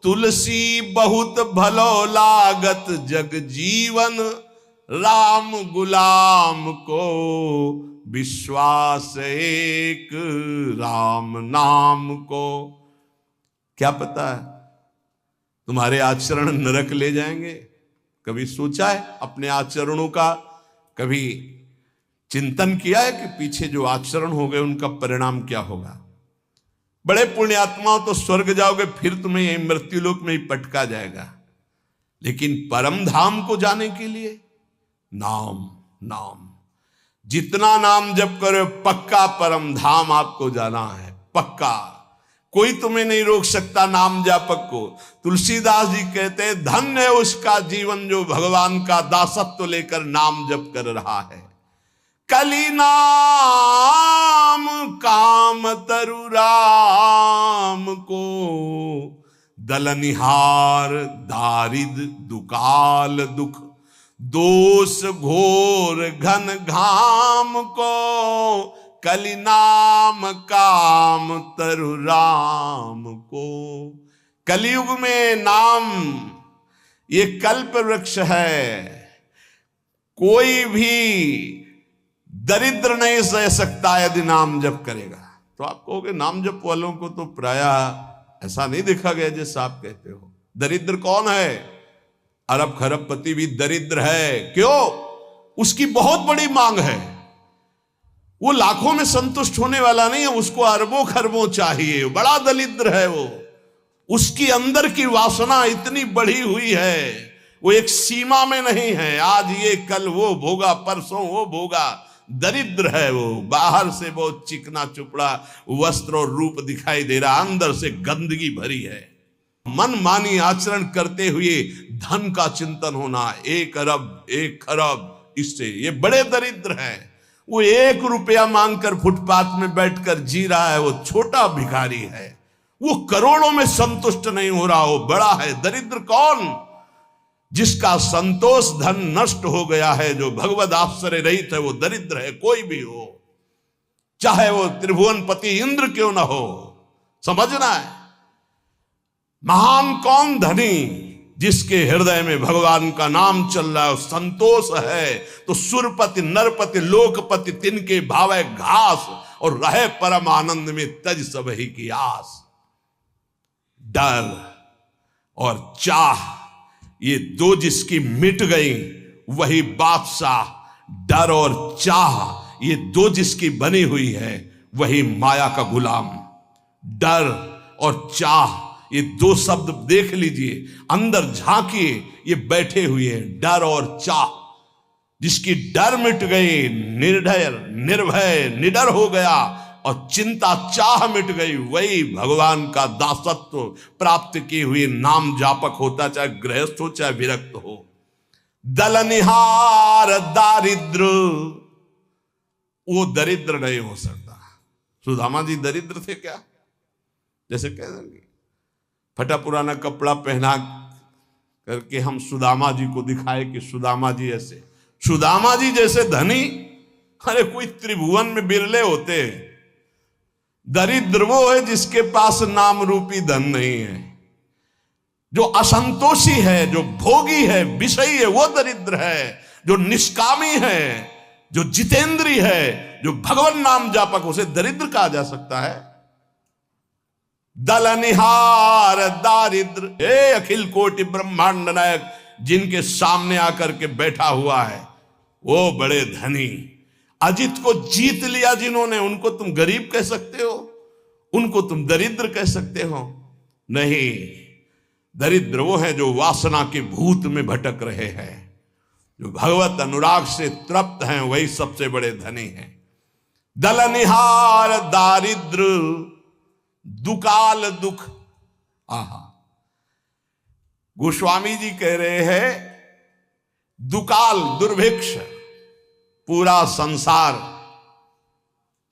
तुलसी बहुत भलो लागत जग जीवन, राम गुलाम को विश्वास एक राम नाम को। क्या पता है तुम्हारे आचरण नरक ले जाएंगे? कभी सोचा है अपने आचरणों का? कभी चिंतन किया है कि पीछे जो आचरण हो गए उनका परिणाम क्या होगा? बड़े पुण्यात्माओं तो स्वर्ग जाओगे, फिर तुम्हें यही मृत्युलोक में ही पटका जाएगा, लेकिन परम धाम को जाने के लिए नाम नाम, जितना नाम जप करो पक्का परम धाम आपको जाना है, पक्का। कोई तुम्हें नहीं रोक सकता नाम जापक को। तुलसीदास जी कहते हैं धन्य है उसका जीवन जो भगवान का दासत्व लेकर नाम जप कर रहा है। कली नाम काम तरु राम को, दलनिहार दारिद दुकाल दुख, दोष घोर घन घाम को, कली नाम काम तरु राम को। कलयुग में नाम ये कल्प वृक्ष है, कोई भी दरिद्र नहीं सह सकता यदि नाम जप करेगा। तो आप कहोगे नाम जप वालों को तो प्रायः ऐसा नहीं देखा गया जैसा आप कहते हो। दरिद्र कौन है? अरब खरबपति भी दरिद्र है। क्यों? उसकी बहुत बड़ी मांग है, वो लाखों में संतुष्ट होने वाला नहीं है, उसको अरबों खरबों चाहिए, बड़ा दरिद्र है वो। उसकी अंदर की वासना इतनी बढ़ी हुई है, वो एक सीमा में नहीं है, आज ये कल वो भोगा, परसों वो भोगा। दरिद्र है वो, बाहर से बहुत चिकना चुपड़ा वस्त्र और रूप दिखाई दे रहा, अंदर से गंदगी भरी है। मनमानी आचरण करते हुए धन का चिंतन होना, 1 अरब 1 खरब, इससे ये बड़े दरिद्र हैं। वो 1 रुपया मांगकर फुटपाथ में बैठकर जी रहा है, वो छोटा भिखारी है। वो करोड़ों में संतुष्ट नहीं हो रहा, वो बड़ा है। दरिद्र कौन? जिसका संतोष धन नष्ट हो गया है, जो भगवद आश्रय रहित है, वो दरिद्र है। कोई भी हो, चाहे वो त्रिभुवनपति इंद्र क्यों ना हो, समझना है। महान कौन? धनी, जिसके हृदय में भगवान का नाम चल रहा है, संतोष है। तो सुरपति नरपति लोकपति तिनके भावे घास, और रहे परम आनंद में तज सब ही की आस। डर और चाह ये 2 जिसकी मिट गई वही बादशाह। डर और चाह ये 2 जिसकी बनी हुई है वही माया का गुलाम। डर और चाह ये 2 शब्द देख लीजिए, अंदर झांकिए, ये बैठे हुए हैं। डर और चाह, जिसकी डर मिट गई, निर्भय निर्भय निडर हो गया, और चिंता चाह मिट गई, वही भगवान का दासत्व प्राप्त की हुई नाम जापक होता, चाहे गृहस्थ हो चाहे विरक्त हो। दलनिहार दारिद्र, वो दरिद्र नहीं हो सकता। सुदामा जी दरिद्र थे क्या? जैसे कह देंगे फटा पुराना कपड़ा पहना करके हम सुदामा जी को दिखाए कि सुदामा जी ऐसे। सुदामा जी जैसे धनी अरे कोई त्रिभुवन में बिरले होते हैं। दरिद्र वो है जिसके पास नाम रूपी धन नहीं है, जो असंतोषी है, जो भोगी है, विषयी है, वो दरिद्र है। जो निष्कामी है, जो जितेंद्री है, जो भगवान नाम जापक, उसे दरिद्र कहा जा सकता है। दलनिहार दारिद्र, हे अखिल कोटि ब्रह्मांड नायक, जिनके सामने आकर के बैठा हुआ है वो बड़े धनी। अजित को जीत लिया जिन्होंने, उनको तुम गरीब कह सकते हो? उनको तुम दरिद्र कह सकते हो? नहीं, दरिद्र वो है जो वासना के भूत में भटक रहे हैं, जो भगवत अनुराग से तृप्त हैं, वही सबसे बड़े धनी हैं। दलनिहार दारिद्र दुकाल दुख। आहा, गोस्वामी जी कह रहे हैं दुकाल दुर्भिक्ष, पूरा संसार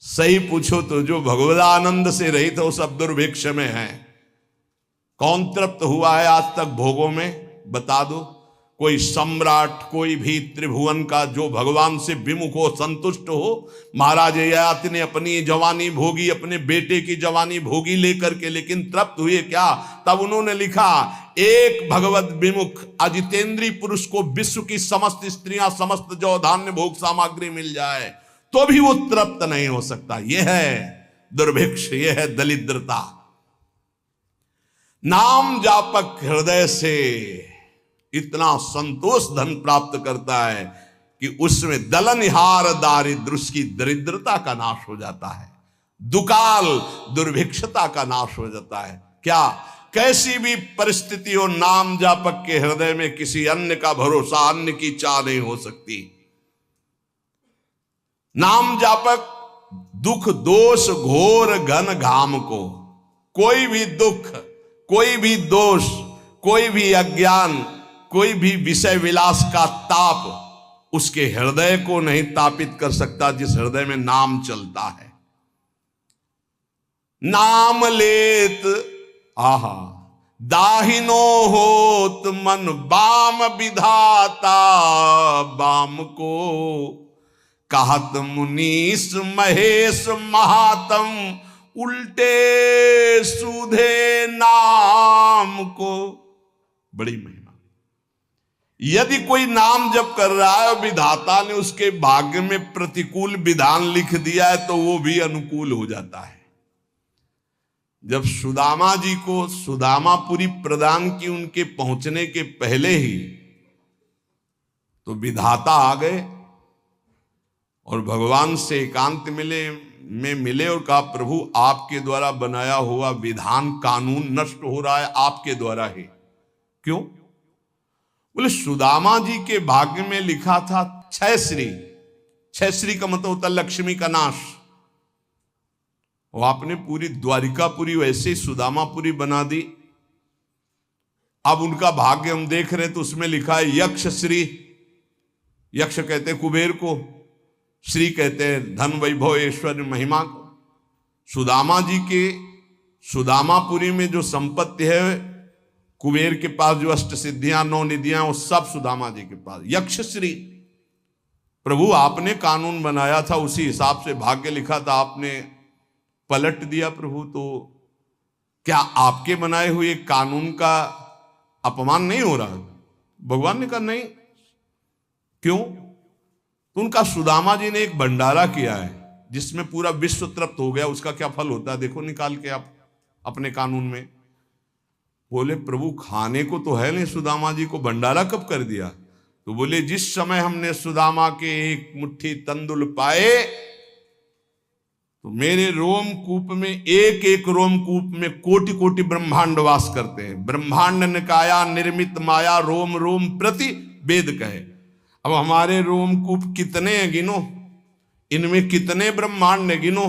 सही पूछो तो जो भगवदानंद से रहित हो सब दुर्भिक्ष में है। कौन तृप्त हुआ है आज तक भोगों में? बता दो। कोई सम्राट, कोई भी त्रिभुवन का जो भगवान से विमुख हो, संतुष्ट हो। महाराज ययाति ने अपनी जवानी भोगी, अपने बेटे की जवानी भोगी लेकर के, लेकिन तृप्त हुए क्या? तब उन्होंने लिखा, एक भगवत विमुख अजितेंद्रीय पुरुष को विश्व की समस्त स्त्रियां, समस्त जो धान्य भोग सामग्री मिल जाए तो भी वो तृप्त नहीं हो सकता। यह है दुर्भिक्ष, यह है दरिद्रता। नाम जापक हृदय से इतना संतोष धन प्राप्त करता है कि उसमें दलनिहार दारिद्र, उसकी दरिद्रता का नाश हो जाता है, दुकाल दुर्भिक्षता का नाश हो जाता है। क्या? कैसी भी परिस्थिति हो, नाम जापक के हृदय में किसी अन्य का भरोसा, अन्य की चाह नहीं हो सकती। नाम जापक दुख दोष घोर घन घाम को, कोई भी दुख, कोई भी दोष, कोई भी अज्ञान, कोई भी विषय विलास का ताप उसके हृदय को नहीं तापित कर सकता, जिस हृदय में नाम चलता है। नाम लेत आहा दाहिनो होत मन बाम विधाता बाम को, कहत मुनीस महेश महात्म उल्टे सूधे नाम को। बड़ी महिमा। यदि कोई नाम जप कर रहा है और विधाता ने उसके भाग्य में प्रतिकूल विधान लिख दिया है तो वो भी अनुकूल हो जाता है। जब सुदामा जी को सुदामापुरी प्रदान की उनके पहुंचने के पहले ही, तो विधाता आ गए और भगवान से एकांत मिले और कहा, प्रभु आपके द्वारा बनाया हुआ विधान कानून नष्ट हो रहा है आपके द्वारा ही। क्यों? बोले सुदामा जी के भाग्य में लिखा था छह श्री। छह श्री का मतलब होता लक्ष्मी का नाश। वो आपने पूरी द्वारिकापुरी वैसे ही सुदामापुरी बना दी। अब उनका भाग्य हम देख रहे हैं तो उसमें लिखा है यक्ष श्री। यक्ष कहते हैं कुबेर को, श्री कहते हैं धन वैभव ऐश्वर्य महिमा को। सुदामा जी के सुदामापुरी में जो संपत्ति है, कुबेर के पास जो अष्ट सिद्धियां, 9 निधियां, वो सब सुदामा जी के पास। यक्ष श्री, प्रभु आपने कानून बनाया था, उसी हिसाब से भाग्य लिखा था, आपने पलट दिया प्रभु, तो क्या आपके बनाए हुए कानून का अपमान नहीं हो रहा? भगवान ने कहा नहीं। क्यों? तो उनका सुदामा जी ने एक भंडारा किया है जिसमें पूरा विश्व तृप्त हो गया। उसका क्या फल होता है देखो निकाल के आप अपने कानून में। बोले प्रभु खाने को तो है नहीं, सुदामा जी को भंडारा कब कर दिया? तो बोले जिस समय हमने सुदामा के एक मुट्ठी तंदुल पाए तो मेरे रोमकूप में, एक एक रोमकूप में कोटि कोटि ब्रह्मांड वास करते हैं। ब्रह्मांड निकाया निर्मित माया रोम रोम प्रति वेद कहे। अब हमारे रोमकूप कितने हैं गिनो, इनमें कितने ब्रह्मांड है गिनो,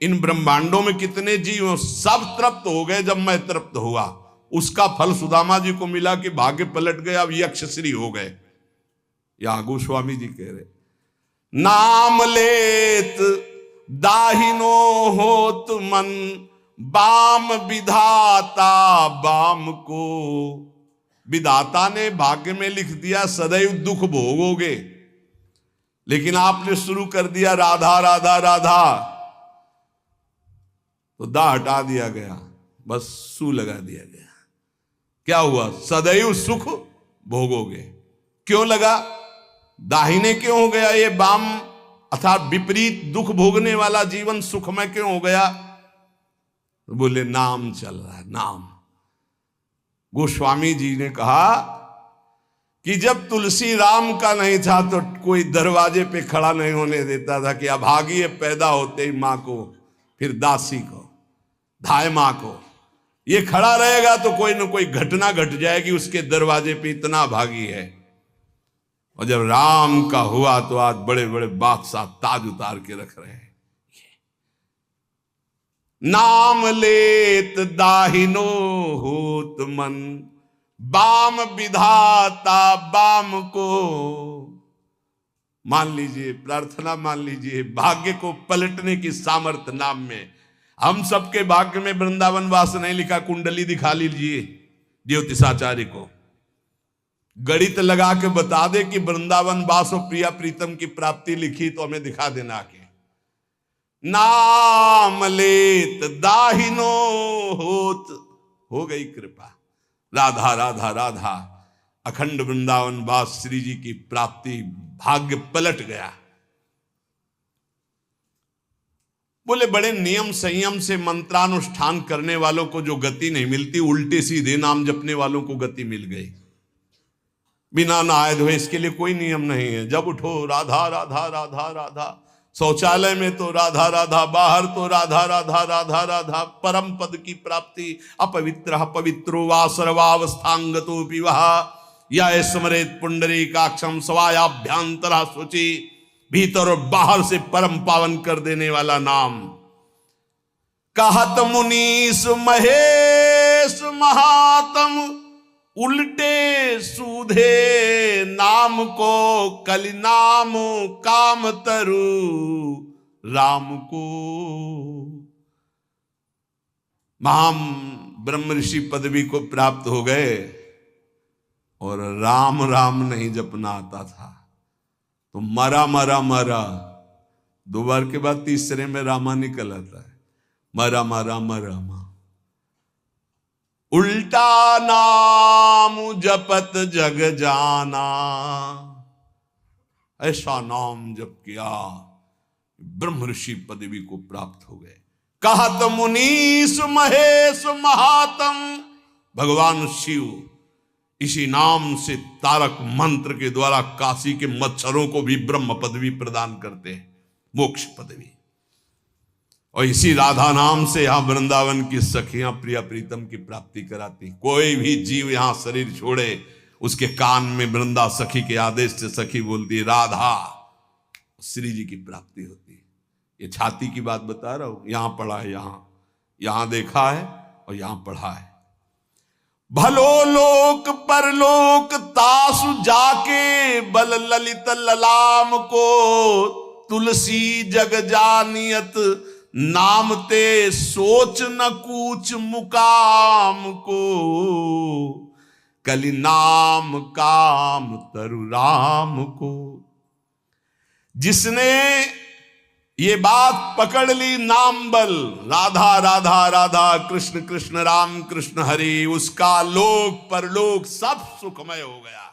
इन ब्रह्मांडों में कितने जीव, सब तृप्त हो गए जब मैं तृप्त हुआ। उसका फल सुदामा जी को मिला कि भाग्य पलट गए, अब यक्षश्री हो गए। या गोस्वामी जी कह रहे, नाम लेत दाहिनो होत मन बाम विधाता बाम को। विधाता ने भाग्य में लिख दिया सदैव दुख भोगोगे, लेकिन आपने शुरू कर दिया राधा राधा राधा, तो दा हटा दिया गया, बस सू लगा दिया गया। क्या हुआ? सदैव सुख भोगोगे। क्यों लगा? दाहिने क्यों हो गया ये बाम, अर्थात विपरीत दुख भोगने वाला जीवन सुखमय क्यों हो गया? तो बोले नाम चल रहा है, नाम। गोस्वामी जी ने कहा कि जब तुलसी राम का नहीं था तो कोई दरवाजे पे खड़ा नहीं होने देता था कि अभागी पैदा होते ही मां को, फिर दासी को, धाय मां को, ये खड़ा रहेगा तो कोई ना कोई घटना घट जाएगी उसके दरवाजे पे, इतना भागी है। और जब राम का हुआ तो आज बड़े बड़े बादशाह ताज उतार के रख रहे हैं। नाम लेत दाहिनो होत मन बाम विधाता बाम को। मान लीजिए, प्रार्थना मान लीजिए, भाग्य को पलटने की सामर्थ्य नाम में। हम सबके भाग्य में वृंदावन वास नहीं लिखा, कुंडली दिखा लीजिए ज्योतिषाचार्य को, गणित लगा के बता दे कि वृंदावन वास और प्रिया प्रीतम की प्राप्ति लिखी तो हमें दिखा देना आके। नाम लेत दाहिनो होत, हो गई कृपा। राधा राधा राधा, अखंड वृंदावन वास श्री जी की प्राप्ति, भाग्य पलट गया। बोले बड़े नियम संयम से मंत्रानुष्ठान करने वालों को जो गति नहीं मिलती, उल्टे सीधे नाम जपने वालों को गति मिल गई। बिना नहाए धोए इसके लिए कोई नियम नहीं है। जब उठो राधा राधा राधा राधा, शौचालय में तो राधा राधा, बाहर तो राधा राधा राधा राधा। परम पद की प्राप्ति, अपवित्र पवित्रो वा सर्वावस्थांगतो विवाह, या स्मरेत पुंडरीकाक्षम स्वायाभ्यांतरा शुचि, भीतर और बाहर से परम पावन कर देने वाला नाम। कहत मुनीस महेश महात्म, उल्टे सूधे नाम को कलि नाम काम तरु राम को। महाम ब्रह्म ऋषि पदवी को प्राप्त हो गए और राम राम नहीं जपना आता था तो मरा मरा मरा। दो बार के बाद तीसरे में रामा निकल आता है, मरा मरा मरा मा। उल्टा नाम जपत जग जाना, ऐसा नाम जप किया ब्रह्म ऋषि पदवी को प्राप्त हो गए। कहत मुनीस महेश महात्म, भगवान शिव इसी नाम से तारक मंत्र के द्वारा काशी के मच्छरों को भी ब्रह्म पदवी प्रदान करते हैं, मोक्ष पदवी। और इसी राधा नाम से यहां वृंदावन की सखियां प्रिया प्रीतम की प्राप्ति कराती। कोई भी जीव यहां शरीर छोड़े, उसके कान में वृंदा सखी के आदेश से सखी बोलती राधा, श्री जी की प्राप्ति होती है। ये छाती की बात बता रहा हूं, यहां पढ़ा है, यहां देखा है और यहां पढ़ा है। भलो लोक परलोक तासु जाके, बल ललित ललाम को तुलसी जग जानियत, नाम ते सोच न कूच मुकाम को, कलि नाम काम तरु राम को। जिसने ये बात पकड़ ली, नाम बल, राधा राधा राधा, कृष्ण कृष्ण राम कृष्ण हरि, उसका लोक परलोक सब सुखमय हो गया।